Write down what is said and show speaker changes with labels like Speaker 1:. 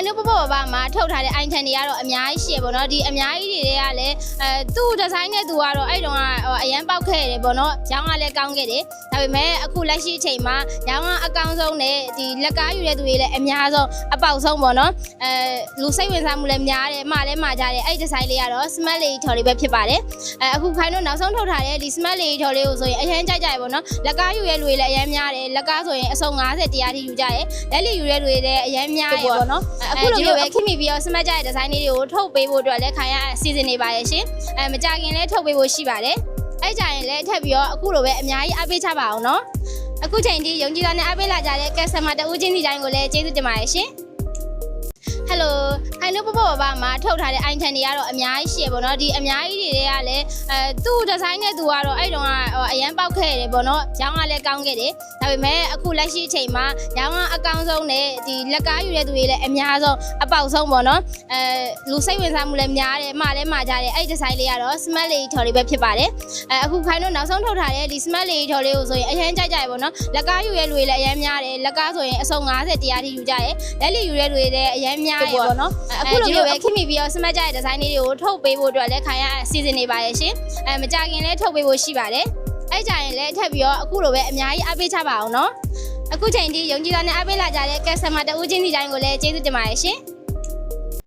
Speaker 1: င်တို့ပေါ့ပါမှာထုတ်ထားတဲ့ item တွေကတော့အများကြီးရှိရပေါ့နော်ဒီအများကြီးတွေကလည်းသူ့ဒီဇိုင်းနဲ့သူကတော့အဲ့တုန်းကအရန်ပေါက်ခဲ့တယ်ပေါ့နော်ရောင်းကလည်းကောင်းခဲ့တယ်ဒါပေမဲ့အခုလက်ရှိအချိန်မှာရောင်းကအကောင်းဆုံးနဲ့ဒီလက်ကားယူတဲ့သူတွေလည်းအများဆုံးအပေါက်ဆုံးပေါ့နော်လူစိတ်ဝင်စားမှုလည်းများတယ်မှာလည်းမှာကြတယ်အဲ့ဒီဇိုင်းလေးကတော့ smart lady ထော်လေးပဲဖြစ်ပါတယ်အခုခိုင်တို့နောက်ဆုံးထုတ်ထားတဲ့ဒီ smart lady ထော်လေးကိုဆိုရင်အရန်ကြိုက်ကြရပေါ့နော်လက်ကားယူရဲ့လူတွေလည်းအရန်များတယ်လက်ကားဆိုရင်အစုံ90တရားထိယူကြတယ်လက်လီယူတဲ့လူတွေလည်းအရန်များတယ်ပေါ့နော်အခုလိုမျိုးပဲခင်မိပြီးတော့ smart ကြတဲ့ဒီဇိုင်းလေးတွေကိုထုတ်ပေးဖို့အတွက်လည်းခိုင်ရအစီအစဉ်နေပါရဲ့ရှင်မကြခင်လည်းထုတ်ပေးဖို့ရှိပါတယ်အဲ့ကြရင်လည်းထပ်ပြီးတော့အခုလိုပဲအများကြီးအားပေးချပါအောင်နော်အခုချိန်ထိယုံကြည်စွာနဲ့အားပေးလာကြတဲ့ customer တဦးချင်းစီတိုင်းကိုလည်းကျေးဇူးတင်ပါတယ်ရှင်ဟယ်လိုခိုင်တို့ပေါ့ပါမှာထုတ်ထားတဲ့ item တွေကတော့အများကြီးရှိရပေါ့နော်ဒီအများကြီးတွေကလည်းသူ့ဒီဇိုင်းနဲ့သူကတော့အဲ့တုန်းကအရန်ပေါက်ခဲ့တယ်ပေါ့နော်ရောင်းကလည်းကောင်းခဲ့တယ်ဒါပေမဲ့အခုလက်ရှိအချိန်မှာရောင်းကအကောင်းဆုံးနဲ့ဒီလက်ကားယူတဲ့သူတွေလည်းအများဆုံးအပေါက်ဆုံးပေါ့နော်လူစိတ်ဝင်စားမှုလည်းများတယ်မှာလည်းမှာကြတယ်အဲ့ဒီဇိုင်းလေးကတော့ smart lady ထော်လေးပဲဖြစ်ပါတယ်အခုခိုင်တို့နောက်ဆုံးထုတ်ထားတဲ့ဒီ smart lady ထော်လေးကိုဆိုရင်အရန်ကြိုက်ကြရပေါ့နော်လက်ကားယူတဲ့လူတွေလည်းအရန်များတယ်လက်ကားဆိုရင်အစုံ90တရားထိယူကြတယ်လက်လီယူတဲ့လူတွေလည်းအရန်များတယ်ပေါ့နော်အခုလိုမျိုးပဲခင်မိပြီးတော့ smart ကြတဲ့ဒီဇိုင်းလေးတွေကိုထုတ်ပေးဖို့အတွက်လည်းခိုင်ရအစီအစဉ်နေပါရဲ့ရှင်မကြခင်လည်းထုတ်ပေးဖို့ရှိပါတယ်အဲ့ကြရင်လည်းထပ်ပြီးတော့အခုလိုပဲအများကြီးအားပေးချပါအောင်နော်အခုချိန်ထိယုံကြည်စွာနဲ့အားပေးလာကြတဲ့ customer တဦးချင်းစီတိုင်းကိုလည်းကျေးဇူးတင်ပါတယ်ရှင်